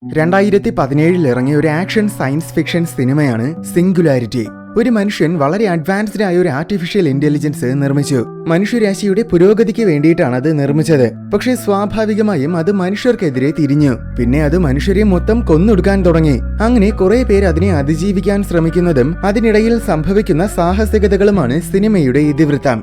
2017 ഇറങ്ങിയ ഒരു action science fiction സിനിമയാണ് സിംഗുലാരിറ്റി. ഒരു മനുഷ്യൻ വളരെ അഡ്വാൻസ്ഡ് ആയ ഒരു ആർട്ടിഫിഷ്യൽ ഇന്റലിജൻസ് നിർമ്മിച്ചു. മനുഷ്യരാശിയുടെ പുരോഗതിക്ക് വേണ്ടിയിട്ടാണ് അത് നിർമ്മിച്ചത്. പക്ഷേ സ്വാഭാവികമായും അത് മനുഷ്യർക്കെതിരെ തിരിഞ്ഞു. പിന്നെ അത് മനുഷ്യരെ മൊത്തം കൊന്നൊടുക്കാൻ തുടങ്ങി. അങ്ങനെ കുറെ പേര് അതിനെ അതിജീവിക്കാൻ ശ്രമിക്കുന്നതും അതിനിടയിൽ സംഭവിക്കുന്ന സാഹസികതകളുമാണ് സിനിമയുടെ ഇതിവൃത്തം.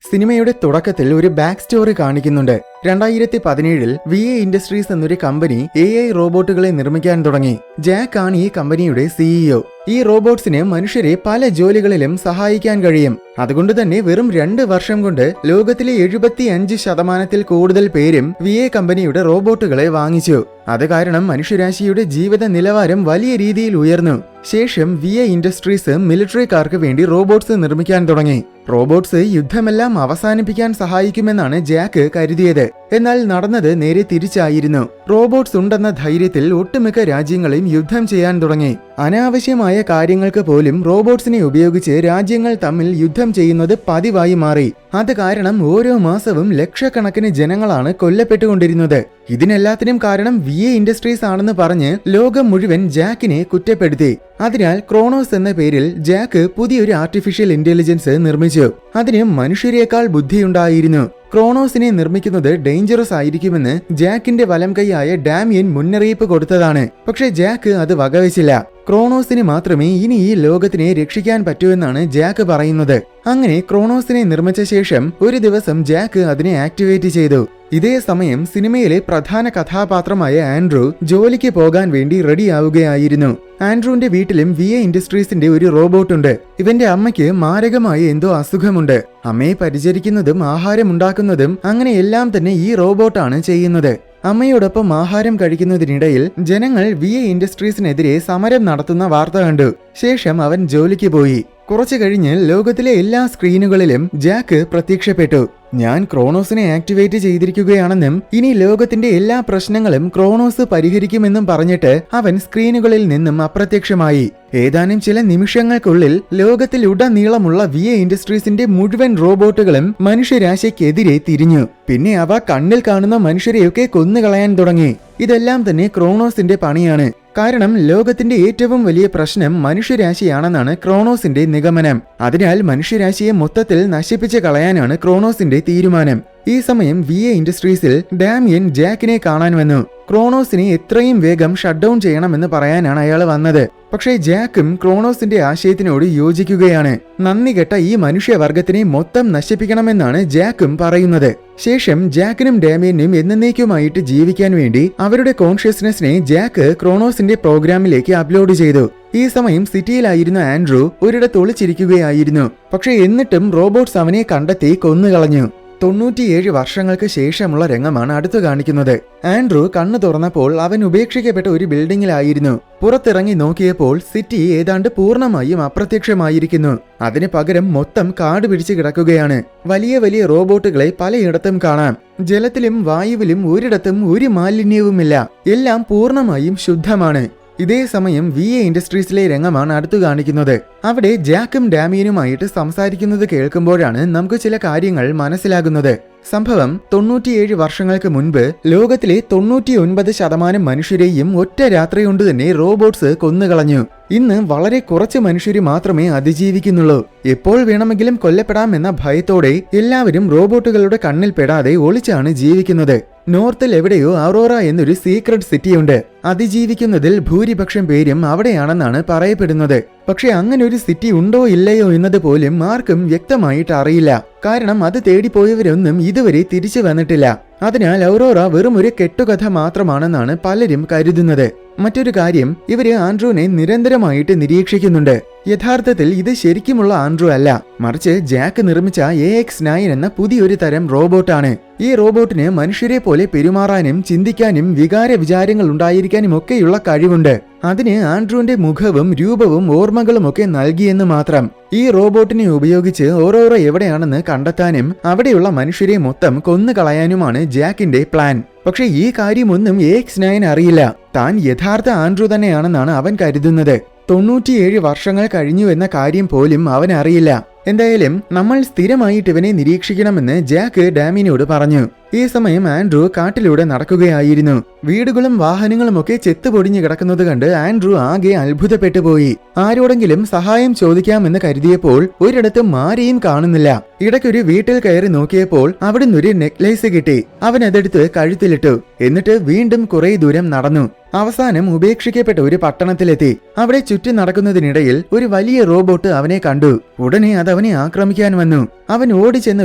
സിനിമയുടെ തുടക്കത്തിൽ ഒരു ബാക്ക് സ്റ്റോറി കാണിക്കുന്നുണ്ട്. 2017 VA ഇൻഡസ്ട്രീസ് എന്നൊരു കമ്പനി AI റോബോട്ടുകളെ നിർമ്മിക്കാൻ തുടങ്ങി. ജാക്ക് ആണ് ഈ കമ്പനിയുടെ CEO. ഈ റോബോട്ട്സിന് മനുഷ്യരെ പല ജോലികളിലും സഹായിക്കാൻ കഴിയും. അതുകൊണ്ട് തന്നെ വെറും 2 വർഷം കൊണ്ട് ലോകത്തിലെ 75% കൂടുതൽ പേരും VA കമ്പനിയുടെ റോബോട്ടുകളെ വാങ്ങിച്ചു. അത് കാരണം മനുഷ്യരാശിയുടെ ജീവിത നിലവാരം വലിയ രീതിയിൽ ഉയർന്നു. ശേഷം VA ഇൻഡസ്ട്രീസ് മിലിറ്ററിക്കാർക്ക് വേണ്ടി റോബോട്ട്സ് നിർമ്മിക്കാൻ തുടങ്ങി. റോബോട്ട്സ് യുദ്ധമെല്ലാം അവസാനിപ്പിക്കാൻ സഹായിക്കുമെന്നാണ് ജാക്ക് കരുതിയത്. എന്നാൽ നടന്നത് നേരെ തിരിച്ചായിരുന്നു. റോബോട്ട്സ് ഉണ്ടെന്ന ധൈര്യത്തിൽ ഒട്ടുമിക്ക രാജ്യങ്ങളെയും യുദ്ധം ചെയ്യാൻ തുടങ്ങി. അനാവശ്യമായ കാര്യങ്ങൾക്ക് പോലും റോബോട്ട്സിനെ ഉപയോഗിച്ച് രാജ്യങ്ങൾ തമ്മിൽ യുദ്ധം ചെയ്യുന്നത് പതിവായി മാറി. അത് കാരണം ഓരോ മാസവും ലക്ഷക്കണക്കിന് ജനങ്ങളാണ് കൊല്ലപ്പെട്ടുകൊണ്ടിരുന്നത്. ഇതിനെല്ലാത്തിനും കാരണം VA ഇൻഡസ്ട്രീസ് ആണെന്ന് പറഞ്ഞ് ലോകം മുഴുവൻ ജാക്കിനെ കുറ്റപ്പെടുത്തി. അതിനാൽ ക്രോണോസ് എന്ന പേരിൽ ജാക്ക് പുതിയൊരു ആർട്ടിഫിഷ്യൽ ഇന്റലിജൻസ് നിർമ്മിച്ചു. അതിന് മനുഷ്യരെക്കാൾ ബുദ്ധിയുണ്ടായിരുന്നു. ക്രോണോസിനെ നിർമ്മിക്കുന്നത് ഡേഞ്ചറസ് ആയിരിക്കുമെന്ന് ജാക്കിന്റെ വലം കൈയായ ഡാമിയൻ മുന്നറിയിപ്പ് കൊടുത്തതാണ്. പക്ഷേ ജാക്ക് അത് വകവെച്ചില്ല. ക്രോണോസിന് മാത്രമേ ഇനി ഈ ലോകത്തിനെ രക്ഷിക്കാൻ പറ്റൂവെന്നാണ് ജാക്ക് പറയുന്നത്. അങ്ങനെ ക്രോണോസിനെ നിർമ്മിച്ച ശേഷം ഒരു ദിവസം ജാക്ക് അതിനെ ആക്ടിവേറ്റ് ചെയ്തു. ഇതേ സമയം സിനിമയിലെ പ്രധാന കഥാപാത്രമായ ആൻഡ്രൂ ജോലിക്ക് പോകാൻ വേണ്ടി റെഡിയാവുകയായിരുന്നു. ആൻഡ്രൂവിന്റെ വീട്ടിലും VA ഇൻഡസ്ട്രീസിന്റെ ഒരു റോബോട്ടുണ്ട്. ഇവന്റെ അമ്മയ്ക്ക് മാരകമായ എന്തോ അസുഖമുണ്ട്. അമ്മയെ പരിചരിക്കുന്നതും ആഹാരമുണ്ടാക്കുന്നതും അങ്ങനെ എല്ലാം തന്നെ ഈ റോബോട്ടാണ് ചെയ്യുന്നത്. അമ്മയോടൊപ്പം ആഹാരം കഴിക്കുന്നതിനിടയിൽ ജനങ്ങൾ VA ഇൻഡസ്ട്രീസിനെതിരെ സമരം നടത്തുന്ന വാർത്ത കണ്ടു. ശേഷം അവൻ ജോലിക്ക് പോയി. കുറച്ചു കഴിഞ്ഞ് ലോകത്തിലെ എല്ലാ സ്ക്രീനുകളിലും ജാക്ക് പ്രത്യക്ഷപ്പെട്ടു. ഞാൻ ക്രോണോസിനെ ആക്ടിവേറ്റ് ചെയ്തിരിക്കുകയാണെന്നും ഇനി ലോകത്തിന്റെ എല്ലാ പ്രശ്നങ്ങളും ക്രോണോസ് പരിഹരിക്കുമെന്നും പറഞ്ഞിട്ട് അവൻ സ്ക്രീനുകളിൽ നിന്നും അപ്രത്യക്ഷമായി. ഏതാനും ചില നിമിഷങ്ങൾക്കുള്ളിൽ ലോകത്തിലുടനീളമുള്ള VA ഇൻഡസ്ട്രീസിന്റെ മുഴുവൻ റോബോട്ടുകളും മനുഷ്യരാശിക്കെതിരെ തിരിഞ്ഞു. പിന്നെ അവ കണ്ണിൽ കാണുന്ന മനുഷ്യരെയൊക്കെ കൊന്നുകളയാൻ തുടങ്ങി. ഇതെല്ലാം തന്നെ ക്രോണോസിന്റെ പണിയാണ്. കാരണം ലോകത്തിന്റെ ഏറ്റവും വലിയ പ്രശ്നം മനുഷ്യരാശിയാണെന്നാണ് ക്രോണോസിന്റെ നിഗമനം. അതിനാൽ മനുഷ്യരാശിയെ മൊത്തത്തിൽ നശിപ്പിച്ച് കളയാനാണ് ക്രോണോസിന്റെ തീരുമാനം. ഈ സമയം VA ഇൻഡസ്ട്രീസിൽ ഡാമിയൻ ജാക്കിനെ കാണാൻ വന്നു. ക്രോണോസിനെ എത്രയും വേഗം ഷട്ട് ഡൗൺ ചെയ്യണമെന്ന് പറയാനാണ് അയാൾ വന്നത്. പക്ഷേ ജാക്കും ക്രോണോസിന്റെ ആശയത്തിനോട് യോജിക്കുകയാണ്. നന്ദി കെട്ട ഈ മനുഷ്യവർഗത്തിനെ മൊത്തം നശിപ്പിക്കണമെന്നാണ് ജാക്കും പറയുന്നത്. ശേഷം ജാക്കിനും ഡാമിയനും എന്നേക്കുമായിട്ട് ജീവിക്കാൻ വേണ്ടി അവരുടെ കോൺഷ്യസ്നെസ്സിനെ ജാക്ക് ക്രോണോസിന്റെ പ്രോഗ്രാമിലേക്ക് അപ്ലോഡ് ചെയ്തു. ഈ സമയം സിറ്റിയിലായിരുന്ന ആൻഡ്രൂ ഒരിടത്ത് ഒളിച്ചിരിക്കുകയായിരുന്നു. പക്ഷെ എന്നിട്ടും റോബോട്ട്സ് അവനെ കണ്ടെത്തി കൊന്നുകളഞ്ഞു. 97 വർഷങ്ങൾക്ക് ശേഷമുള്ള രംഗമാണ് അടുത്തു കാണിക്കുന്നത്. ആൻഡ്രൂ കണ്ണു തുറന്നപ്പോൾ അവൻ ഉപേക്ഷിക്കപ്പെട്ട ഒരു ബിൽഡിംഗിലായിരുന്നു. പുറത്തിറങ്ങി നോക്കിയപ്പോൾ സിറ്റി ഏതാണ്ട് പൂർണ്ണമായും അപ്രത്യക്ഷമായിരിക്കുന്നു. അതിന് പകരം മൊത്തം കാട് പിടിച്ചു കിടക്കുകയാണ്. വലിയ വലിയ റോബോട്ടുകളെ പലയിടത്തും കാണാം. ജലത്തിലും വായുവിലും ഒരിടത്തും ഒരു മാലിന്യവുമില്ല. എല്ലാം പൂർണ്ണമായും ശുദ്ധമാണ്. ഇതേ സമയം VA ഇൻഡസ്ട്രീസിലെ രംഗമാണ് അടുത്തു കാണിക്കുന്നത്. അവിടെ ജാക്കും ഡാമിയനുമായിട്ട് സംസാരിക്കുന്നത് കേൾക്കുമ്പോഴാണ് നമുക്ക് ചില കാര്യങ്ങൾ മനസ്സിലാകുന്നത്. സംഭവം 97 വർഷങ്ങൾക്ക് മുൻപ് ലോകത്തിലെ 99% മനുഷ്യരെയും ഒറ്റ രാത്രി കൊണ്ട് തന്നെ റോബോട്ട്സ് കൊന്നുകളഞ്ഞു. ഇന്ന് വളരെ കുറച്ച് മനുഷ്യർ മാത്രമേ അതിജീവിക്കുന്നുള്ളൂ. എപ്പോൾ വേണമെങ്കിലും കൊല്ലപ്പെടാം എന്ന ഭയത്തോടെ എല്ലാവരും റോബോട്ടുകളുടെ കണ്ണിൽ പെടാതെ ഒളിച്ചാണ് ജീവിക്കുന്നത്. നോർത്തിൽ എവിടെയോ അറോറ എന്നൊരു സീക്രട്ട് സിറ്റിയുണ്ട്. അതിജീവിക്കുന്നതിൽ ഭൂരിപക്ഷം പേരും അവിടെയാണെന്നാണ് പറയപ്പെടുന്നത്. പക്ഷെ അങ്ങനെ ഒരു സിറ്റി ഉണ്ടോ ഇല്ലയോ എന്നത് പോലും ആർക്കും വ്യക്തമായിട്ട് അറിയില്ല. കാരണം അത് തേടിപ്പോയവരൊന്നും ഇതുവരെ തിരിച്ചു വന്നിട്ടില്ല. അതിനാൽ ഔറോറ വെറും ഒരു കെട്ടുകഥ മാത്രമാണെന്നാണ് പലരും കരുതുന്നത്. മറ്റൊരു കാര്യം, ഇവര് ആൻഡ്രൂവിനെ നിരന്തരമായിട്ട് നിരീക്ഷിക്കുന്നുണ്ട്. യഥാർത്ഥത്തിൽ ഇത് ശരിക്കുമുള്ള ആൻഡ്രൂ അല്ല, മറിച്ച് ജാക്ക് നിർമ്മിച്ച AX9 എന്ന പുതിയൊരു തരം റോബോട്ടാണ്. ഈ റോബോട്ടിന് മനുഷ്യരെ പോലെ പെരുമാറാനും ചിന്തിക്കാനും വികാര വിചാരങ്ങൾ ഉണ്ടായിരിക്കാനും ഒക്കെയുള്ള കഴിവുണ്ട്. അതിന് ആൻഡ്രൂവിന്റെ മുഖവും രൂപവും ഓർമ്മകളുമൊക്കെ നൽകിയെന്ന് മാത്രം. ഈ റോബോട്ടിനെ ഉപയോഗിച്ച് ഓരോറ എവിടെയാണെന്ന് കണ്ടെത്താനും അവിടെയുള്ള മനുഷ്യരെ മൊത്തം കൊന്നുകളയാനുമാണ് ജാക്കിന്റെ പ്ലാൻ. പക്ഷെ ഈ കാര്യമൊന്നും AX9 അറിയില്ല. താൻ യഥാർത്ഥ ആൻഡ്രൂ തന്നെയാണെന്നാണ് അവൻ കരുതുന്നത്. 97 വർഷങ്ങൾ കഴിഞ്ഞു എന്ന കാര്യം പോലും അവൻ അറിയില്ല. എന്തായാലും നമ്മൾ സ്ഥിരമായിട്ട് ഇവനെ നിരീക്ഷിക്കണമെന്ന് ജാക്ക് ഡാമിനോട് പറഞ്ഞു. ഈ സമയം ആൻഡ്രൂ കാട്ടിലൂടെ നടക്കുകയായിരുന്നു. വീടുകളും വാഹനങ്ങളും ഒക്കെ ചെത്തുപൊടിഞ്ഞു കിടക്കുന്നത് കണ്ട് ആൻഡ്രൂ ആകെ അത്ഭുതപ്പെട്ടു പോയി. ആരോടെങ്കിലും സഹായം ചോദിക്കാമെന്ന് കരുതിയപ്പോൾ ഒരിടത്തും ആരെയും കാണുന്നില്ല. ഇടയ്ക്കൊരു വീട്ടിൽ കയറി നോക്കിയപ്പോൾ അവിടുന്ന് ഒരു നെക്ലേസ് കിട്ടി. അവൻ അതെടുത്ത് കഴുത്തിലിട്ടു. എന്നിട്ട് വീണ്ടും കുറെ ദൂരം നടന്നു. അവസാനം ഉപേക്ഷിക്കപ്പെട്ട ഒരു പട്ടണത്തിലെത്തി. അവിടെ ചുറ്റി നടക്കുന്നതിനിടയിൽ ഒരു വലിയ റോബോട്ട് അവനെ കണ്ടു. ഉടനെ അത് അവനെ ആക്രമിക്കാൻ വന്നു. അവൻ ഓടിച്ചെന്ന്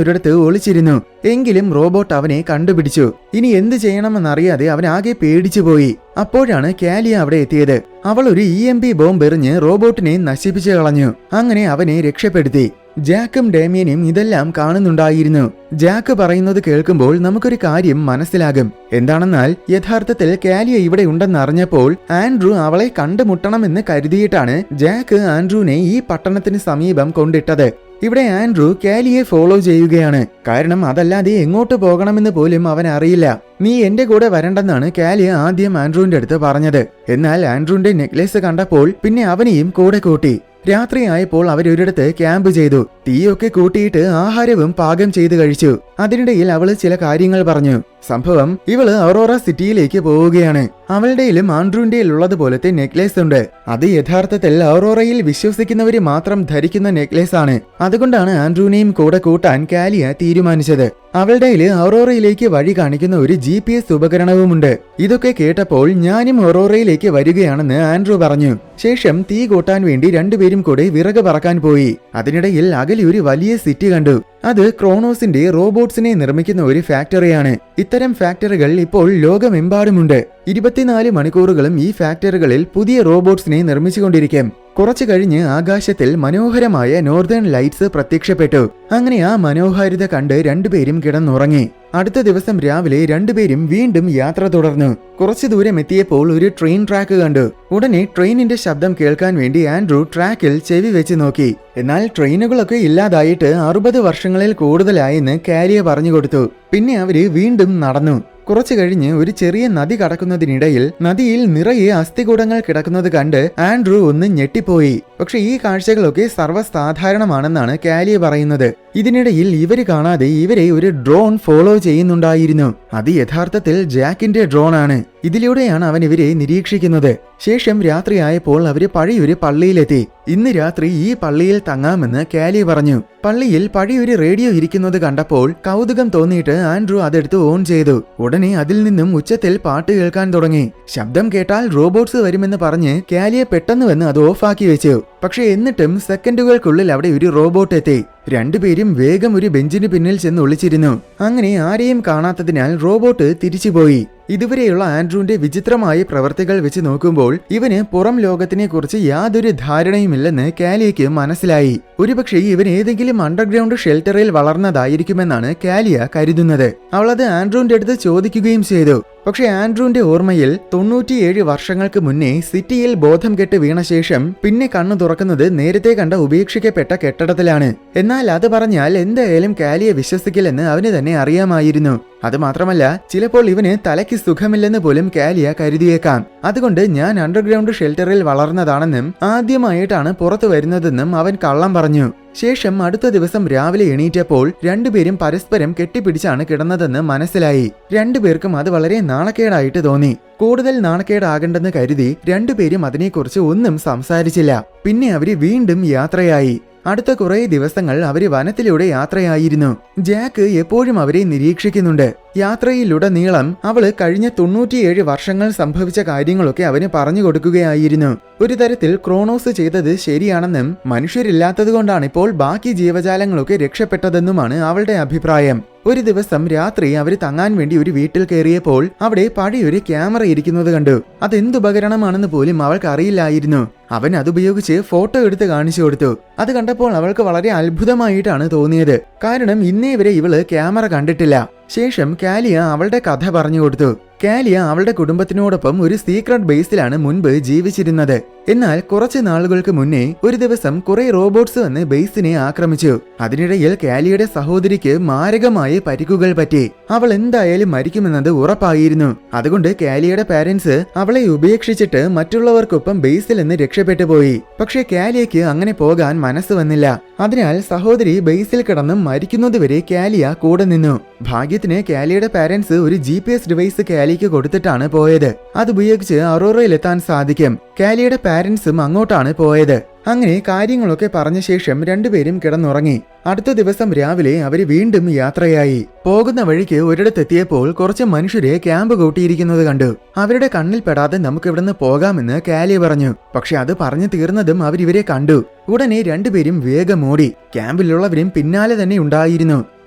ഒരിടത്ത് ഒളിച്ചിരുന്നു. എങ്കിലും റോബോട്ട് അവനെ കണ്ടുപിടിച്ചു. ഇനി എന്ത് ചെയ്യണമെന്നറിയാതെ അവൻ ആകെ പേടിച്ചുപോയി. അപ്പോഴാണ് കാലിയ അവിടെ എത്തിയത്. അവൾ ഒരു EMP ബോംബ് എറിഞ്ഞ് റോബോട്ടിനെ നശിപ്പിച്ചു കളഞ്ഞു. അങ്ങനെ അവനെ രക്ഷപ്പെടുത്തി. ജാക്കും ഡേമിയനും ഇതെല്ലാം കാണുന്നുണ്ടായിരുന്നു. ജാക്ക് പറയുന്നത് കേൾക്കുമ്പോൾ നമുക്കൊരു കാര്യം മനസ്സിലാകും. എന്താണെന്നാൽ യഥാർത്ഥത്തിൽ കാലിയ ഇവിടെ ഉണ്ടെന്നറിഞ്ഞപ്പോൾ ആൻഡ്രൂ അവളെ കണ്ടുമുട്ടണമെന്ന് കരുതിയിട്ടാണ് ജാക്ക് ആൻഡ്രൂവിനെ ഈ പട്ടണത്തിന് സമീപം കൊണ്ടിട്ടത്. ഇവിടെ ആൻഡ്രൂ കാലിയെ ഫോളോ ചെയ്യുകയാണ്. കാരണം അതല്ലാതെ എങ്ങോട്ട് പോകണമെന്ന് പോലും അവൻ അറിയില്ല. നീ എന്റെ കൂടെ വരണ്ടെന്നാണ് കാലിയ ആദ്യം ആൻഡ്രൂവിന്റെ അടുത്ത് പറഞ്ഞത്. എന്നാൽ ആൻഡ്രൂവിന്റെ നെക്ലേസ് കണ്ടപ്പോൾ പിന്നെ അവനെയും കൂടെ കൂട്ടി. രാത്രിയായപ്പോൾ അവരൊരിടത്ത് ക്യാമ്പ് ചെയ്തു. തീയൊക്കെ കൂട്ടിയിട്ട് ആഹാരവും പാകം ചെയ്ത് കഴിച്ചു. അതിനിടയിൽ അവള് ചില കാര്യങ്ങൾ പറഞ്ഞു. സംഭവം ഇവള് അറോറ സിറ്റിയിലേക്ക് പോവുകയാണ്. അവളുടെയിലും ആൻഡ്രൂവിന്റെയിൽ ഉള്ളതുപോലത്തെ നെക്ലേസ് ഉണ്ട്. അത് യഥാർത്ഥത്തിൽ അറോറയിൽ വിശ്വസിക്കുന്നവര് മാത്രം ധരിക്കുന്ന നെക്ലേസ് ആണ്. അതുകൊണ്ടാണ് ആൻഡ്രൂവിനെയും കൂടെ കൂട്ടാൻ കാലിയ തീരുമാനിച്ചത്. അവളുടെയില് അറോറയിലേക്ക് വഴി കാണിക്കുന്ന ഒരു GPS ഉപകരണവുമുണ്ട്. ഇതൊക്കെ കേട്ടപ്പോൾ ഞാനും അറോറയിലേക്ക് വരികയാണെന്ന് ആൻഡ്രൂ പറഞ്ഞു. ശേഷം തീ കൂട്ടാൻ വേണ്ടി രണ്ടുപേരും കൂടെ വിറക് പറക്കാൻ പോയി. അതിനിടയിൽ അകലെ ഒരു വലിയ സിറ്റി കണ്ടു. അത് ക്രോണോസിന്റെ റോബോട്ട്സിനെ നിർമ്മിക്കുന്ന ഒരു ഫാക്ടറിയാണ്. ഇത്തരം ഫാക്ടറികൾ ഇപ്പോൾ ലോകമെമ്പാടുമുണ്ട്. 24 മണിക്കൂറുകളും ഈ ഫാക്ടറികളിൽ പുതിയ റോബോട്ട്സിനെ നിർമ്മിച്ചുകൊണ്ടിരിക്കും. കുറച്ചു കഴിഞ്ഞ് ആകാശത്തിൽ മനോഹരമായ നോർത്തേൺ ലൈറ്റ്സ് പ്രത്യക്ഷപ്പെട്ടു. അങ്ങനെ ആ മനോഹാരിത കണ്ട് രണ്ടുപേരും കിടന്നുറങ്ങി. അടുത്ത ദിവസം രാവിലെ രണ്ടുപേരും വീണ്ടും യാത്ര തുടർന്നു. കുറച്ചു ദൂരം എത്തിയപ്പോൾ ഒരു ട്രെയിൻ ട്രാക്ക് കണ്ടു. ഉടനെ ട്രെയിനിന്റെ ശബ്ദം കേൾക്കാൻ വേണ്ടി ആൻഡ്രൂ ട്രാക്കിൽ ചെവി വെച്ച് നോക്കി. എന്നാൽ ട്രെയിനുകളൊക്കെ ഇല്ലാതായിട്ട് 60 വർഷങ്ങളിൽ കൂടുതലായെന്ന് കാലിയ പറഞ്ഞു കൊടുത്തു. പിന്നെ അവര് വീണ്ടും നടന്നു. കുറച്ചു കഴിഞ്ഞ് ഒരു ചെറിയ നദി കടക്കുന്നതിനിടയിൽ നദിയിൽ നിറയെ അസ്ഥികൂടങ്ങൾ കിടക്കുന്നത് കണ്ട് ആൻഡ്രൂ ഒന്ന് ഞെട്ടിപ്പോയി. പക്ഷെ ഈ കാഴ്ചകളൊക്കെ സർവ്വസാധാരണമാണെന്നാണ് കാലിയ പറയുന്നത്. ഇതിനിടയിൽ ഇവര് കാണാതെ ഇവരെ ഒരു ഡ്രോൺ ഫോളോ ചെയ്യുന്നുണ്ടായിരുന്നു. അത് യഥാർത്ഥത്തിൽ ജാക്കിന്റെ ഡ്രോൺ ആണ്. ഇതിലൂടെയാണ് അവൻ ഇവരെ നിരീക്ഷിക്കുന്നത്. ശേഷം രാത്രിയായപ്പോൾ അവര് പഴയൊരു പള്ളിയിലെത്തി. ഇന്ന് രാത്രി ഈ പള്ളിയിൽ തങ്ങാമെന്ന് കാലിയ പറഞ്ഞു. പള്ളിയിൽ പഴയൊരു റേഡിയോ ഇരിക്കുന്നത് കണ്ടപ്പോൾ കൗതുകം തോന്നിയിട്ട് ആൻഡ്രൂ അതെടുത്ത് ഓൺ ചെയ്തു. ഉടനെ അതിൽ നിന്നും ഉച്ചത്തിൽ പാട്ട് കേൾക്കാൻ തുടങ്ങി. ശബ്ദം കേട്ടാൽ റോബോട്ട്സ് വരുമെന്ന് പറഞ്ഞ് കാലിയ പെട്ടെന്ന് വന്ന് അത് ഓഫാക്കി വെച്ചു. പക്ഷെ എന്നിട്ടും സെക്കൻഡുകൾക്കുള്ളിൽ അവിടെ ഒരു റോബോട്ട് എത്തി. രണ്ടുപേരും വേഗം ഒരു ബെഞ്ചിന് പിന്നിൽ ചെന്ന് ഒളിച്ചിരുന്നു. അങ്ങനെ ആരെയും കാണാത്തതിനാൽ റോബോട്ട് തിരിച്ചുപോയി. ഇതുവരെയുള്ള ആൻഡ്രൂവിന്റെ വിചിത്രമായ പ്രവർത്തികൾ വെച്ച് നോക്കുമ്പോൾ ഇവന് പുറം ലോകത്തിനെ കുറിച്ച് യാതൊരു ധാരണയുമില്ലെന്ന് കാലിയയ്ക്ക് മനസ്സിലായി. ഒരുപക്ഷെ ഇവൻ ഏതെങ്കിലും അണ്ടർഗ്രൗണ്ട് ഷെൽട്ടറിൽ വളർന്നതായിരിക്കുമെന്നാണ് കാലിയ കരുതുന്നത്. അവളത് ആൻഡ്രൂവിന്റെ അടുത്ത് ചോദിക്കുകയും ചെയ്തു. പക്ഷെ ആൻഡ്രൂവിന്റെ ഓർമ്മയിൽ 97 വർഷങ്ങൾക്ക് മുന്നേ സിറ്റിയിൽ ബോധം കെട്ട് വീണ ശേഷം പിന്നെ കണ്ണു തുറക്കുന്നത് നേരത്തെ കണ്ട ഉപേക്ഷിക്കപ്പെട്ട കെട്ടിടത്തിലാണ്. എന്നാൽ അത് പറഞ്ഞാൽ എന്തായാലും കാലിയെ വിശ്വസിക്കില്ലെന്ന് അവന് തന്നെ അറിയാമായിരുന്നു. അതുമാത്രമല്ല, ചിലപ്പോൾ ഇവന് തലയ്ക്ക് സുഖമില്ലെന്ന് പോലും കാലിയ കരുതിയേക്കാം. അതുകൊണ്ട് ഞാൻ അണ്ടർഗ്രൗണ്ട് ഷെൽട്ടറിൽ വളർന്നതാണെന്നും ആദ്യമായിട്ടാണ് പുറത്തു വരുന്നതെന്നും അവൻ കള്ളം പറഞ്ഞു. ശേഷം അടുത്ത ദിവസം രാവിലെ എണീറ്റപ്പോൾ രണ്ടുപേരും പരസ്പരം കെട്ടിപ്പിടിച്ചാണ് കിടന്നതെന്ന് മനസ്സിലായി. രണ്ടുപേർക്കും അത് വളരെ നാണക്കേടായിട്ട് തോന്നി. കൂടുതൽ നാണക്കേടാകണ്ടെന്ന് കരുതി രണ്ടുപേരും അതിനെക്കുറിച്ച് ഒന്നും സംസാരിച്ചില്ല. പിന്നെ അവര് വീണ്ടും യാത്രയായി. അടുത്ത കുറെ ദിവസങ്ങൾ അവര് വനത്തിലൂടെ യാത്രയായിരുന്നു. ജാക്ക് എപ്പോഴും അവരെ നിരീക്ഷിക്കുന്നുണ്ട്. യാത്രയിലുടനീളം അവള് കഴിഞ്ഞ 97 വർഷങ്ങൾ സംഭവിച്ച കാര്യങ്ങളൊക്കെ അവന് പറഞ്ഞു കൊടുക്കുകയായിരുന്നു. ഒരു തരത്തിൽ ക്രോണോസ് ചെയ്തത് ശരിയാണെന്നും മനുഷ്യരില്ലാത്തതുകൊണ്ടാണ് ഇപ്പോൾ ബാക്കി ജീവജാലങ്ങളൊക്കെ രക്ഷപ്പെട്ടതെന്നുമാണ് അവളുടെ അഭിപ്രായം. ഒരു ദിവസം രാത്രി അവര് തങ്ങാൻ വേണ്ടി ഒരു വീട്ടിൽ കയറിയപ്പോൾ അവിടെ പഴയൊരു ക്യാമറ ഇരിക്കുന്നത് കണ്ടു. അതെന്തുപകരണമാണെന്ന് പോലും അവൾക്ക് അറിയില്ലായിരുന്നു. അവൻ അതുപയോഗിച്ച് ഫോട്ടോ എടുത്ത് കാണിച്ചു കൊടുത്തു. അത് കണ്ടപ്പോൾ അവൾക്ക് വളരെ അത്ഭുതമായിട്ടാണ് തോന്നിയത്. കാരണം ഇന്നേ വരെ ഇവള് ക്യാമറ കണ്ടിട്ടില്ല. ശേഷം കാലിയ അവളുടെ കഥ പറഞ്ഞു കൊടുത്തു. കാലിയ അവളുടെ കുടുംബത്തിനോടൊപ്പം ഒരു സീക്രട്ട് ബേസിലാണ് മുൻപ് ജീവിച്ചിരുന്നത്. എന്നാൽ കുറച്ച് നാളുകൾക്ക് മുന്നേ ഒരു ദിവസം കുറെ റോബോട്ട്സ് വന്ന് ബേസിനെ ആക്രമിച്ചു. അതിനിടയിൽ കാലിയുടെ സഹോദരിക്ക് മാരകമായ പരിക്കുകൾ പറ്റി. അവൾ എന്തായാലും മരിക്കുമെന്നത് ഉറപ്പായിരുന്നു. അതുകൊണ്ട് കാലിയുടെ പാരന്റ്സ് അവളെ ഉപേക്ഷിച്ചിട്ട് മറ്റുള്ളവർക്കൊപ്പം ബേസിൽ നിന്ന് രക്ഷപ്പെട്ടു പോയി. പക്ഷെ കാലിയയ്ക്ക് അങ്ങനെ പോകാൻ മനസ്സ് വന്നില്ല. അതിനാൽ സഹോദരി ബേസിൽ കിടന്നും മരിക്കുന്നതുവരെ കാലിയ കൂടെ നിന്നു. ഭാഗ്യത്തിന് കാലിയുടെ പാരന്റ്സ് ഒരു GPS ഡിവൈസ് കാലിക്ക് കൊടുത്തിട്ടാണ് പോയത്. അതുപയോഗിച്ച് അറോറയിലെത്താൻ സാധിക്കും. കാലിയുടെ പാരന്റ്സും അങ്ങോട്ടാണ് പോയത്. അങ്ങനെ കാര്യങ്ങളൊക്കെ പറഞ്ഞ ശേഷം രണ്ടുപേരും കിടന്നുറങ്ങി. അടുത്ത ദിവസം രാവിലെ അവര് വീണ്ടും യാത്രയായി. പോകുന്ന വഴിക്ക് ഒരിടത്തെത്തിയപ്പോൾ കുറച്ച് മനുഷ്യരെ ക്യാമ്പ് കൂട്ടിയിരിക്കുന്നത് കണ്ടു. അവരുടെ കണ്ണിൽ പെടാതെ നമുക്ക് ഇവിടുന്ന് പോകാമെന്ന് കാലി പറഞ്ഞു. പക്ഷെ അത് പറഞ്ഞു തീർന്നതും അവരിവരെ കണ്ടു. ഉടനെ രണ്ടുപേരും വേഗം ഓടി. ക്യാമ്പിലുള്ളവരും പിന്നാലെ തന്നെ ഉണ്ടായിരുന്നു.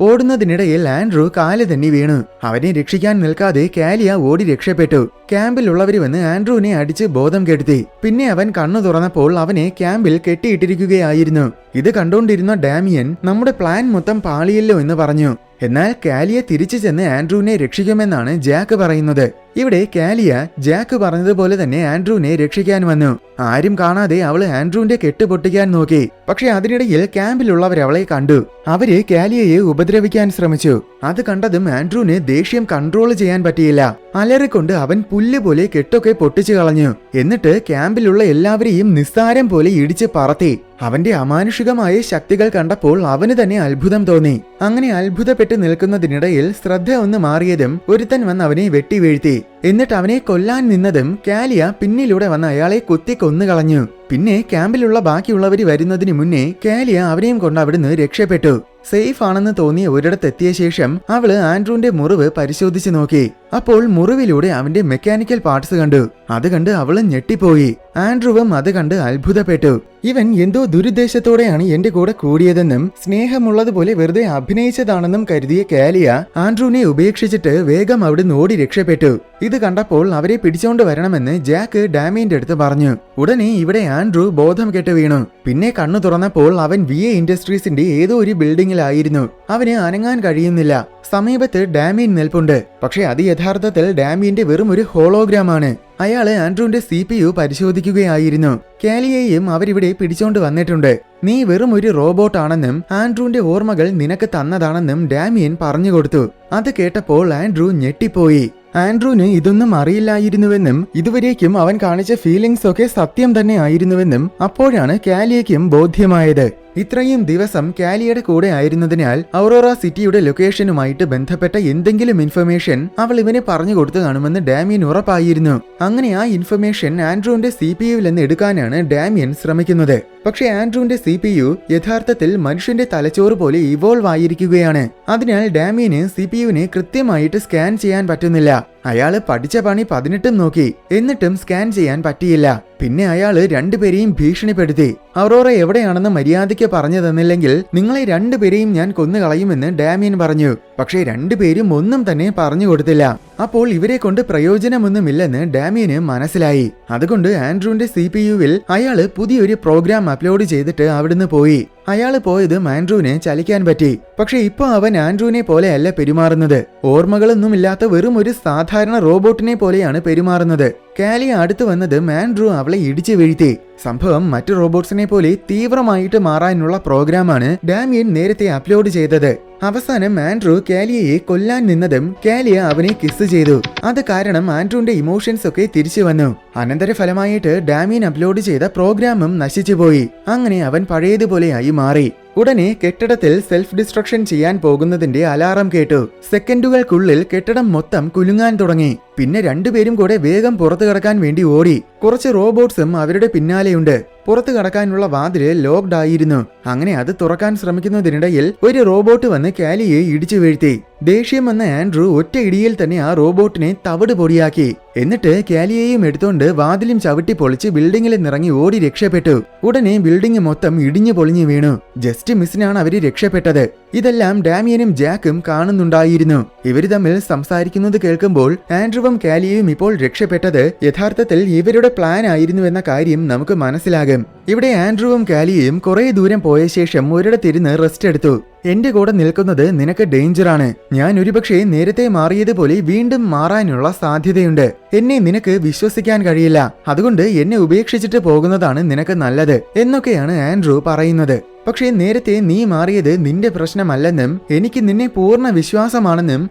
ഓടുന്നതിനിടയിൽ ആൻഡ്രൂ കാല് തന്നെ വീണു. അവനെ രക്ഷിക്കാൻ നിൽക്കാതെ കാലിയ ഓടി രക്ഷപ്പെട്ടു. ക്യാമ്പിലുള്ളവര് വന്ന് ആൻഡ്രൂവിനെ അടിച്ച് ബോധം കെടുത്തി. പിന്നെ അവൻ കണ്ണു തുറന്നപ്പോൾ അവനെ ക്യാമ്പിൽ കെട്ടിയിട്ടിരിക്കുകയായിരുന്നു. ഇത് കണ്ടുകൊണ്ടിരുന്ന ഡാമിയൻ നമ്മുടെ പ്ലാൻ മൊത്തം പാളിയല്ലോ എന്ന് പറഞ്ഞു. എന്നാൽ കാലിയ തിരിച്ചു ചെന്ന് ആൻഡ്രൂവിനെ രക്ഷിക്കുമെന്നാണ് ജാക്ക് പറയുന്നത്. ഇവിടെ കാലിയ ജാക്ക് പറഞ്ഞതുപോലെ തന്നെ ആൻഡ്രൂവിനെ രക്ഷിക്കാൻ വന്നു. ആരും കാണാതെ അവള് ആൻഡ്രൂവിന്റെ കെട്ട് പൊട്ടിക്കാൻ നോക്കി. പക്ഷെ അതിനിടയിൽ ക്യാമ്പിലുള്ളവർ അവളെ കണ്ടു. അവര് കാലിയയെ ഉപദ്രവിക്കാൻ ശ്രമിച്ചു. അത് കണ്ടതും ആൻഡ്രൂവിന് ദേഷ്യം കൺട്രോൾ ചെയ്യാൻ പറ്റിയില്ല. അലറിക്കൊണ്ട് അവൻ പുല്ല് പോലെ കെട്ടൊക്കെ പൊട്ടിച്ചു കളഞ്ഞു. എന്നിട്ട് ക്യാമ്പിലുള്ള എല്ലാവരെയും നിസ്സാരം പോലെ ഇടിച്ച് പറത്തി. അവന്റെ അമാനുഷികമായ ശക്തികൾ കണ്ടപ്പോൾ അവന് തന്നെ അത്ഭുതം തോന്നി. അങ്ങനെ അത്ഭുതപ്പെട്ട് നിൽക്കുന്നതിനിടയിൽ ശ്രദ്ധ ഒന്ന് മാറിയതും ഒരുത്തൻ വന്ന് അവനെ വെട്ടി വീഴ്ത്തി. എന്നിട്ട് അവനെ കൊല്ലാൻ നിന്നതും കാലിയ പിന്നിലൂടെ വന്ന് അയാളെ കുത്തി കൊന്നുകളഞ്ഞു. പിന്നെ ക്യാമ്പിലുള്ള ബാക്കിയുള്ളവര് വരുന്നതിന് മുന്നേ കാലിയ അവനെയും കൊണ്ട് അവിടുന്ന് രക്ഷപ്പെട്ടു. സേഫ് ആണെന്ന് തോന്നിയ ഒരിടത്തെത്തിയ ശേഷം അവള് ആൻഡ്രൂവിന്റെ മുറിവ് പരിശോധിച്ചു നോക്കി. അപ്പോൾ മുറിവിലൂടെ അവന്റെ മെക്കാനിക്കൽ പാർട്സ് കണ്ടു. അത് കണ്ട് അവള് ഞെട്ടിപ്പോയി. ആൻഡ്രൂവും അത് കണ്ട് അത്ഭുതപ്പെട്ടു. ഇവൻ എന്തോ ദുരുദ്ദേശത്തോടെയാണ് എന്റെ കൂടെ കൂടിയതെന്നും സ്നേഹമുള്ളതുപോലെ വെറുതെ അഭിനയിച്ചതാണെന്നും കരുതിയ കാലിയ ആൻഡ്രൂവിനെ ഉപേക്ഷിച്ചിട്ട് വേഗം അവിടുന്ന് ഓടി രക്ഷപ്പെട്ടു. ഇത് കണ്ടപ്പോൾ അവരെ പിടിച്ചോണ്ട് വരണമെന്ന് ജാക്ക് ഡാമിയന്റെ അടുത്ത് പറഞ്ഞു. ഉടനെ ഇവിടെ ആൻഡ്രൂ ബോധം കെട്ട് വീണു. പിന്നെ കണ്ണു തുറന്നപ്പോൾ അവൻ VA ഇൻഡസ്ട്രീസിന്റെ ഏതോ ഒരു ബിൽഡിംഗിലായിരുന്നു. അവന് അനങ്ങാൻ കഴിയുന്നില്ല. സമീപത്ത് ഡാമിയൻ നിൽപ്പുണ്ട്. പക്ഷെ അത് യഥാർത്ഥത്തിൽ ഡാമിയന്റെ വെറും ഒരു ഹോളോഗ്രാമാണ്. അയാള് ആൻഡ്രൂവിന്റെ CPU പരിശോധിക്കുകയായിരുന്നു. കാലിയെയും അവരിവിടെ പിടിച്ചോണ്ട് വന്നിട്ടുണ്ട്. നീ വെറും ഒരു റോബോട്ട് ആണെന്നും ആൻഡ്രൂവിന്റെ ഓർമ്മകൾ നിനക്ക് തന്നതാണെന്നും ഡാമിയൻ പറഞ്ഞു കൊടുത്തു. അത് കേട്ടപ്പോൾ ആൻഡ്രൂ ഞെട്ടിപ്പോയി. ആൻഡ്രൂവിന് ഇതൊന്നും അറിയില്ലായിരുന്നുവെന്നും ഇതുവരേക്കും അവൻ കാണിച്ച ഫീലിംഗ്സ് ഒക്കെ സത്യം തന്നെ ആയിരുന്നുവെന്നും അപ്പോഴാണ് കാലിയയ്ക്കും ബോധ്യമായത്. ഇത്രയും ദിവസം കാലിയുടെ കൂടെ ആയിരുന്നതിനാൽ ഔറോറ സിറ്റിയുടെ ലൊക്കേഷനുമായിട്ട് ബന്ധപ്പെട്ട എന്തെങ്കിലും ഇൻഫർമേഷൻ അവൾ ഇവനെ പറഞ്ഞു കൊടുത്തു കാണുമെന്ന് ഡാമിയൻ ഉറപ്പായിരുന്നു. അങ്ങനെ ആ ഇൻഫർമേഷൻ ആൻഡ്രൂവിന്റെ CPUവിൽ നിന്ന് എടുക്കാനാണ് ഡാമിയൻ ശ്രമിക്കുന്നത്. പക്ഷെ ആൻഡ്രൂവിന്റെ CPU യഥാർത്ഥത്തിൽ മനുഷ്യന്റെ തലച്ചോറ് പോലെ ഇവോൾവ് ആയിരിക്കുകയാണ്. അതിനാൽ ഡാമിയന് CPUവിനെ കൃത്യമായിട്ട് സ്കാൻ ചെയ്യാൻ പറ്റുന്നില്ല. അയാള് പഠിച്ച പണി 18 നോക്കി. എന്നിട്ടും സ്കാൻ ചെയ്യാൻ പറ്റിയില്ല. പിന്നെ അയാള് രണ്ടുപേരെയും ഭീഷണിപ്പെടുത്തി. ഔറോറ എവിടെയാണെന്ന് മര്യാദയ്ക്ക് പറഞ്ഞു തന്നില്ലെങ്കിൽ നിങ്ങളെ രണ്ടുപേരെയും ഞാൻ കൊന്നുകളയുമെന്ന് ഡാമിയൻ പറഞ്ഞു. പക്ഷേ രണ്ടുപേരും ഒന്നും തന്നെ പറഞ്ഞു കൊടുത്തില്ല. അപ്പോൾ ഇവരെ കൊണ്ട് പ്രയോജനമൊന്നുമില്ലെന്ന് ഡാമിയന് മനസ്സിലായി. അതുകൊണ്ട് ആൻഡ്രൂവിന്റെ CPUവിൽ അയാള് പുതിയൊരു പ്രോഗ്രാം അപ്ലോഡ് ചെയ്തിട്ട് അവിടുന്ന് പോയി. അയാള് പോയതും ആൻഡ്രൂവിന് ചലിക്കാൻ പറ്റി. പക്ഷെ ഇപ്പൊ അവൻ ആൻഡ്രൂവിനെ പോലെയല്ല പെരുമാറുന്നത്. ഓർമ്മകളൊന്നുമില്ലാത്ത വെറും ഒരു സാധാരണ റോബോട്ടിനെ പോലെയാണ് പെരുമാറുന്നത്. കാലിയ അടുത്ത് വന്നതും ആൻഡ്രൂ അവളെ ഇടിച്ചു വീഴ്ത്തി. സംഭവം മറ്റു റോബോട്ട്സിനെ പോലെ തീവ്രമായിട്ട് മാറാനുള്ള പ്രോഗ്രാമാണ് ഡാമിയൻ നേരത്തെ അപ്ലോഡ് ചെയ്തത്. അവസാനം ആൻഡ്രൂ കാലിയയെ കൊല്ലാൻ നിന്നതും കാലിയ അവനെ കിസ് ചെയ്തു. അത് കാരണം ആൻഡ്രൂവിന്റെ ഇമോഷൻസ് ഒക്കെ തിരിച്ചു വന്നു. അനന്തരഫലമായിട്ട് ഡാമിയൻ അപ്ലോഡ് ചെയ്ത പ്രോഗ്രാമും നശിച്ചുപോയി. അങ്ങനെ അവൻ പഴയതുപോലെയായി മാറി. ഉടനെ കെട്ടിടത്തിൽ സെൽഫ് ഡിസ്ട്രക്ഷൻ ചെയ്യാൻ പോകുന്നതിന്റെ അലാറം കേട്ടു. സെക്കൻഡുകൾക്കുള്ളിൽ കെട്ടിടം മൊത്തം കുലുങ്ങാൻ തുടങ്ങി. പിന്നെ രണ്ടുപേരും കൂടെ വേഗം പുറത്തു കടക്കാൻ വേണ്ടി ഓടി. കുറച്ച് റോബോട്ട്സും അവരുടെ പിന്നാലെയുണ്ട്. പുറത്തു കടക്കാനുള്ള വാതില് ലോക്ക്ഡ് ആയിരുന്നു. അങ്ങനെ അത് തുറക്കാൻ ശ്രമിക്കുന്നതിനിടയിൽ ഒരു റോബോട്ട് വന്ന് കാലിയെ ഇടിച്ചു വീഴ്ത്തി. ദേഷ്യം വന്ന ആൻഡ്രൂ ഒറ്റ ഇടിയിൽ തന്നെ ആ റോബോട്ടിനെ തവിട് പൊടിയാക്കി. എന്നിട്ട് കാലിയെയും എടുത്തോണ്ട് വാതിലും ചവിട്ടി പൊളിച്ച് ബിൽഡിംഗിൽ നിറങ്ങി ഓടി രക്ഷപ്പെട്ടു. ഉടനെ ബിൽഡിംഗ് മൊത്തം ഇടിഞ്ഞു പൊളിഞ്ഞു വീണു. ജസ്റ്റ് മിസ്സിനാണ് അവര് രക്ഷപ്പെട്ടത്. ഇതെല്ലാം ഡാമിയനും ജാക്കും കാണുന്നുണ്ടായിരുന്നു. ഇവര് തമ്മിൽ സംസാരിക്കുന്നത് കേൾക്കുമ്പോൾ ആൻഡ്രൂവും കാലിയയും ഇപ്പോൾ രക്ഷപ്പെട്ടത് യഥാർത്ഥത്തിൽ ഇവരുടെ പ്ലാൻ ആയിരുന്നുവെന്ന കാര്യം നമുക്ക് മനസ്സിലാകും. ഇവിടെ ആൻഡ്രൂവും കാലിയയും കുറെ ദൂരം പോയ ശേഷം ഒരിടത്തിരുന്ന് റെസ്റ്റ് എടുത്തു. എന്റെ കൂടെ നിൽക്കുന്നത് നിനക്ക് ഡേഞ്ചറാണ്. ഞാൻ ഒരുപക്ഷെ നേരത്തെ മാറിയതുപോലെ വീണ്ടും മാറാനുള്ള സാധ്യതയുണ്ട്. എന്നെ നിനക്ക് വിശ്വസിക്കാൻ കഴിയില്ല. അതുകൊണ്ട് എന്നെ ഉപേക്ഷിച്ചിട്ട് പോകുന്നതാണ് നിനക്ക് നല്ലത് എന്നൊക്കെയാണ് ആൻഡ്രൂ പറയുന്നത്. പക്ഷേ നേരത്തെ നീ മാറിയത് നിന്റെ പ്രശ്നമല്ലെന്നും എനിക്ക് നിന്നെ പൂർണ്ണ വിശ്വാസമാണെന്നും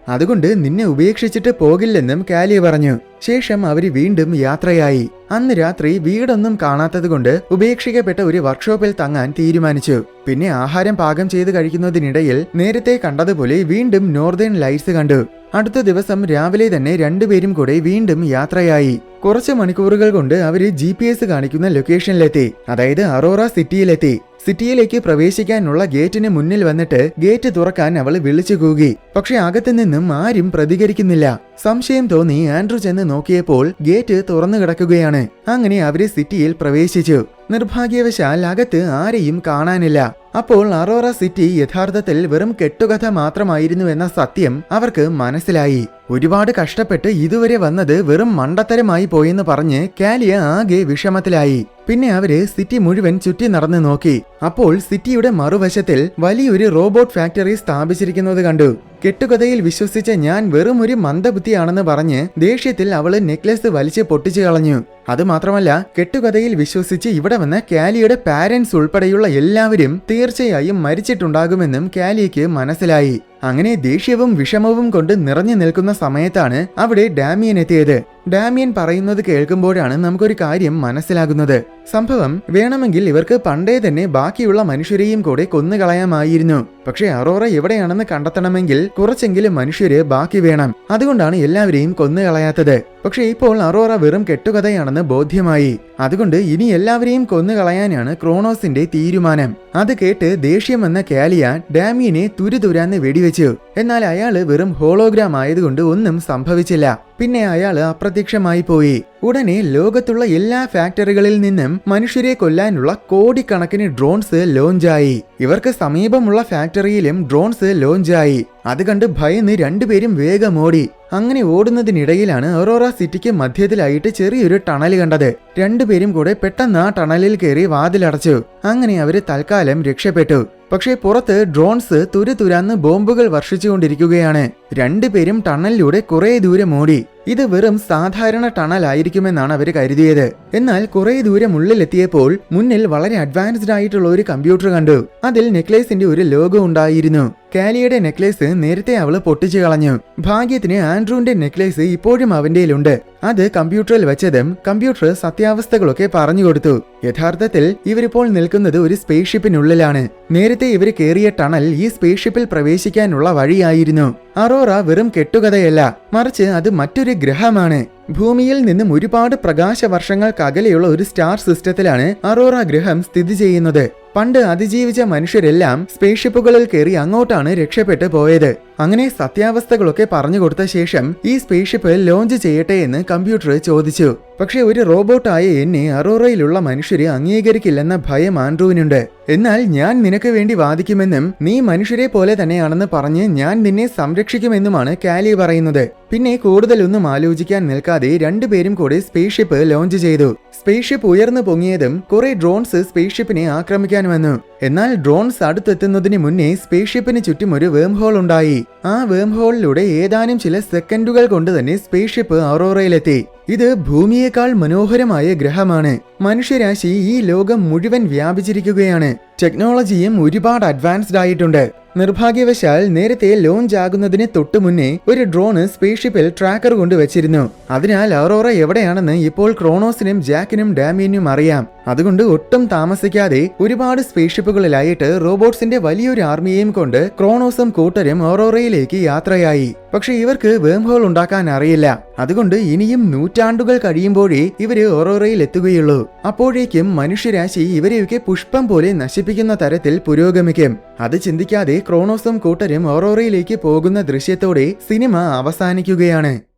അതുകൊണ്ട് നിന്നെ ഉപേക്ഷിച്ചിട്ട് പോകില്ലെന്നും കാലി പറഞ്ഞു. ശേഷം അവര് വീണ്ടും യാത്രയായി. അന്ന് രാത്രി വീടൊന്നും കാണാത്തതുകൊണ്ട് ഉപേക്ഷിക്കപ്പെട്ട ഒരു വർക്ക്ഷോപ്പിൽ തങ്ങാൻ തീരുമാനിച്ചു. പിന്നെ ആഹാരം പാകം ചെയ്ത് കഴിക്കുന്നതിനിടയിൽ നേരത്തെ കണ്ടതുപോലെ വീണ്ടും നോർത്തേൺ ലൈറ്റ്സ് കണ്ടു. അടുത്ത ദിവസം രാവിലെ തന്നെ രണ്ടുപേരും കൂടെ വീണ്ടും യാത്രയായി. കുറച്ച് മണിക്കൂറുകൾ കൊണ്ട് അവര് GPS കാണിക്കുന്ന ലൊക്കേഷനിലെത്തി, അതായത് അറോറ സിറ്റിയിലെത്തി. സിറ്റിയിലേക്ക് പ്രവേശിക്കാനുള്ള ഗേറ്റിന് മുന്നിൽ വന്നിട്ട് ഗേറ്റ് തുറക്കാൻ അവൾ വിളിച്ചു കൂകി. പക്ഷെ അകത്തു നിന്നും ആരും പ്രതികരിക്കുന്നില്ല. സംശയം തോന്നി ആൻഡ്രൂ ചെന്ന് നോക്കിയപ്പോൾ ഗേറ്റ് തുറന്നു കിടക്കുകയാണ്. അങ്ങനെ അവര് സിറ്റിയിൽ പ്രവേശിച്ചു. നിർഭാഗ്യവശാൽ അകത്ത് ആരെയും കാണാനില്ല. അപ്പോൾ അറോറ സിറ്റി യഥാർത്ഥത്തിൽ വെറും കെട്ടുകഥ മാത്രമായിരുന്നു എന്ന സത്യം അവർക്ക് മനസ്സിലായി. ഒരുപാട് കഷ്ടപ്പെട്ട് ഇതുവരെ വന്നത് വെറും മണ്ടത്തരമായി പോയെന്ന് പറഞ്ഞ് കാലിയ ആകെ വിഷമത്തിലായി. പിന്നെ അവര് സിറ്റി മുഴുവൻ ചുറ്റി നടന്നു നോക്കി. അപ്പോൾ സിറ്റിയുടെ മറുവശത്തിൽ വലിയൊരു റോബോട്ട് ഫാക്ടറി സ്ഥാപിച്ചിരിക്കുന്നത് കണ്ടു. കെട്ടുകഥയിൽ വിശ്വസിച്ച ഞാൻ വെറും ഒരു മന്ദബുദ്ധിയാണെന്ന് പറഞ്ഞ് ദേഷ്യത്തിൽ അവള് നെക്ലസ് വലിച്ച് പൊട്ടിച്ചു കളഞ്ഞു. അതുമാത്രമല്ല, കെട്ടുകഥയിൽ വിശ്വസിച്ച് ഇവിടെ വന്ന കാലിയുടെ പാരന്റ്സ് ഉൾപ്പെടെയുള്ള എല്ലാവരും തീർച്ചയായും മരിച്ചിട്ടുണ്ടാകുമെന്നും കാലിയയ്ക്ക് മനസ്സിലായി. അങ്ങനെ ദേഷ്യവും വിഷമവും കൊണ്ട് നിറഞ്ഞു നിൽക്കുന്ന സമയത്താണ് അവിടെ ഡാമിയൻ എത്തിയത്. ഡാമിയൻ പറയുന്നത് കേൾക്കുമ്പോഴാണ് നമുക്കൊരു കാര്യം മനസ്സിലാകുന്നത്. സംഭവം വേണമെങ്കിൽ ഇവർക്ക് പണ്ടേ തന്നെ ബാക്കിയുള്ള മനുഷ്യരെയും കൂടെ കൊന്നുകളയാമായിരുന്നു. പക്ഷെ അറോറ എവിടെയാണെന്ന് കണ്ടെത്തണമെങ്കിൽ കുറച്ചെങ്കിലും മനുഷ്യര് ബാക്കി വേണം. അതുകൊണ്ടാണ് എല്ലാവരെയും കൊന്നുകളയാത്തത്. പക്ഷെ ഇപ്പോൾ അറോറ വെറും കെട്ടുകഥയാണെന്ന് ബോധ്യമായി. അതുകൊണ്ട് ഇനി എല്ലാവരെയും കൊന്നുകളയാനാണ് ക്രോണോസിന്റെ തീരുമാനം. അത് കേട്ട് ദേഷ്യം വന്ന കാലിയ ഡാമിയനെ തുരുതുരാന്ന് വെടിവെച്ചു. എന്നാൽ അയാള് വെറും ഹോളോഗ്രാം ആയതുകൊണ്ട് ഒന്നും സംഭവിച്ചില്ല. പിന്നെ അയാള് അപ്രത്യക്ഷമായി പോയി. ഉടനെ ലോകത്തുള്ള എല്ലാ ഫാക്ടറികളിൽ നിന്നും മനുഷ്യരെ കൊല്ലാനുള്ള കോടിക്കണക്കിന് ഡ്രോൺസ് ലോഞ്ചായി. ഇവർക്ക് സമീപമുള്ള ഫാക്ടറിയിലും ഡ്രോൺസ് ലോഞ്ചായി. അത് കണ്ട് ഭയന്ന് രണ്ടുപേരും വേഗം ഓടി. അങ്ങനെ ഓടുന്നതിനിടയിലാണ് അറോറ സിറ്റിക്ക് മധ്യത്തിലായിട്ട് ചെറിയൊരു ടണൽ കണ്ടത്. രണ്ടുപേരും കൂടെ പെട്ടെന്ന് ആ ടണലിൽ കയറി വാതിലടച്ചു. അങ്ങനെ അവര് തൽക്കാലം രക്ഷപ്പെട്ടു. പക്ഷേ പുറത്ത് ഡ്രോൺസ് തുരുതുരാന്ന് ബോംബുകൾ വർഷിച്ചുകൊണ്ടിരിക്കുകയാണ്. രണ്ടുപേരും ടണലിലൂടെ കുറെ ദൂരം ഓടി. ഇത് വെറും സാധാരണ ടണൽ ആയിരിക്കുമെന്നാണ് അവർ കരുതിയത്. എന്നാൽ കുറെ ദൂരം ഉള്ളിലെത്തിയപ്പോൾ മുന്നിൽ വളരെ അഡ്വാൻസ്ഡ് ആയിട്ടുള്ള ഒരു കമ്പ്യൂട്ടർ കണ്ടു. അതിൽ നെക്ലേസിന്റെ ഒരു ലോഗോ ഉണ്ടായിരുന്നു. കാലിയുടെ നെക്ലേസ് നേരത്തെ അവള് പൊട്ടിച്ചു കളഞ്ഞു. ഭാഗ്യത്തിന് ആൻഡ്രൂവിന്റെ നെക്ലേസ് ഇപ്പോഴും അവന്റെയിലുണ്ട്. അത് കമ്പ്യൂട്ടറിൽ വെച്ചതും കമ്പ്യൂട്ടർ സത്യാവസ്ഥകളൊക്കെ പറഞ്ഞു കൊടുത്തു. യഥാർത്ഥത്തിൽ ഇവരിപ്പോൾ നിൽക്കുന്നത് ഒരു സ്പേസ് ഷിപ്പിനുള്ളിലാണ്. നേരത്തെ ഇവർ കയറിയ ടണൽ ഈ സ്പേസ് ഷിപ്പിൽ പ്രവേശിക്കാനുള്ള വഴിയായിരുന്നു. അറോറ വെറും കെട്ടുകഥയല്ല, മറിച്ച് അത് മറ്റൊരു ഗ്രഹമാണ്. ഭൂമിയിൽ നിന്നും ഒരുപാട് പ്രകാശ വർഷങ്ങൾക്കകലെയുള്ള ഒരു സ്റ്റാർ സിസ്റ്റത്തിലാണ് അറോറ ഗ്രഹം സ്ഥിതി ചെയ്യുന്നത്. പണ്ട് അതിജീവിച്ച മനുഷ്യരെല്ലാം സ്പേസ് ഷിപ്പുകളിൽ കയറി അങ്ങോട്ടാണ് രക്ഷപ്പെട്ടു പോയത്. അങ്ങനെ സത്യാവസ്ഥകളൊക്കെ പറഞ്ഞു കൊടുത്ത ശേഷം ഈ സ്പേസ് ഷിപ്പ് ലോഞ്ച് ചെയ്യട്ടെ എന്ന് കമ്പ്യൂട്ടർ ചോദിച്ചു. പക്ഷെ ഒരു റോബോട്ടായ എന്നെ അറോറയിലുള്ള മനുഷ്യരെ അംഗീകരിക്കില്ലെന്ന ഭയം ആൻഡ്രൂവിനുണ്ട്. എന്നാൽ ഞാൻ നിനക്ക് വേണ്ടി വാദിക്കുമെന്നും നീ മനുഷ്യരെ പോലെ തന്നെയാണെന്ന് പറഞ്ഞ് ഞാൻ നിന്നെ സംരക്ഷിക്കുമെന്നുമാണ് കാലി പറയുന്നത്. പിന്നെ കൂടുതലൊന്നും ആലോചിക്കാൻ നിൽക്കാതെ രണ്ടുപേരും കൂടെ സ്പേസ് ഷിപ്പ് ലോഞ്ച് ചെയ്തു. സ്പേസ് ഷിപ്പ് ഉയർന്നു പൊങ്ങിയതും കുറെ ഡ്രോൺസ് സ്പേസ് ഷിപ്പിനെ ആക്രമിക്കാൻ വന്നു. എന്നാൽ ഡ്രോൺസ് അടുത്തെത്തുന്നതിന് മുന്നേ സ്പേസ് ഷിപ്പിന് ചുറ്റും ഒരു വേം ഹോൾ ഉണ്ടായി. ആ വേം ഹോളിലൂടെ ഏതാനും ചില സെക്കൻഡുകൾ കൊണ്ട് തന്നെ സ്പേസ് ഷിപ്പ് അറോറയിലെത്തി. ഇത് ഭൂമിയേക്കാൾ മനോഹരമായ ഗ്രഹമാണ്. മനുഷ്യരാശി ഈ ലോകം മുഴുവൻ വ്യാപിച്ചിരിക്കുകയാണ്. ടെക്നോളജിയും ഒരുപാട് അഡ്വാൻസ്ഡ് ആയിട്ടുണ്ട്. നിർഭാഗ്യവശാൽ നേരത്തെ ലോഞ്ച് ആകുന്നതിന് തൊട്ടു മുന്നേ ഒരു ഡ്രോണ് സ്പേസ് ഷിപ്പിൽ ട്രാക്കർ കൊണ്ടുവച്ചിരുന്നു. അതിനാൽ അറോറ എവിടെയാണെന്ന് ഇപ്പോൾ ക്രോണോസിനും ജാക്കിനും ഡാമിയനും അറിയാം. അതുകൊണ്ട് ഒട്ടും താമസിക്കാതെ ഒരുപാട് സ്പേസ് ഷിപ്പുകളിലായിട്ട് റോബോട്ട്സിന്റെ വലിയൊരു ആർമിയെയും കൊണ്ട് ക്രോണോസും കൂട്ടരും അറോറയിലേക്ക് യാത്രയായി. പക്ഷെ ഇവർക്ക് വേം ഹോൾ ഉണ്ടാക്കാൻ അറിയില്ല. അതുകൊണ്ട് ഇനിയും നൂറ്റാണ്ടുകൾ കഴിയുമ്പോഴേ ഇവര് അറോറയിൽ എത്തുകയുള്ളൂ. അപ്പോഴേക്കും മനുഷ്യരാശി ഇവരെയൊക്കെ പുഷ്പം പോലെ നശിപ്പിക്കുന്ന തരത്തിൽ പുരോഗമിക്കും. അത് ചിന്തിക്കാതെ ക്രോണോസും കൂട്ടരും അറോറയിലേക്ക് പോകുന്ന ദൃശ്യത്തോടെ സിനിമ അവസാനിക്കുകയാണ്.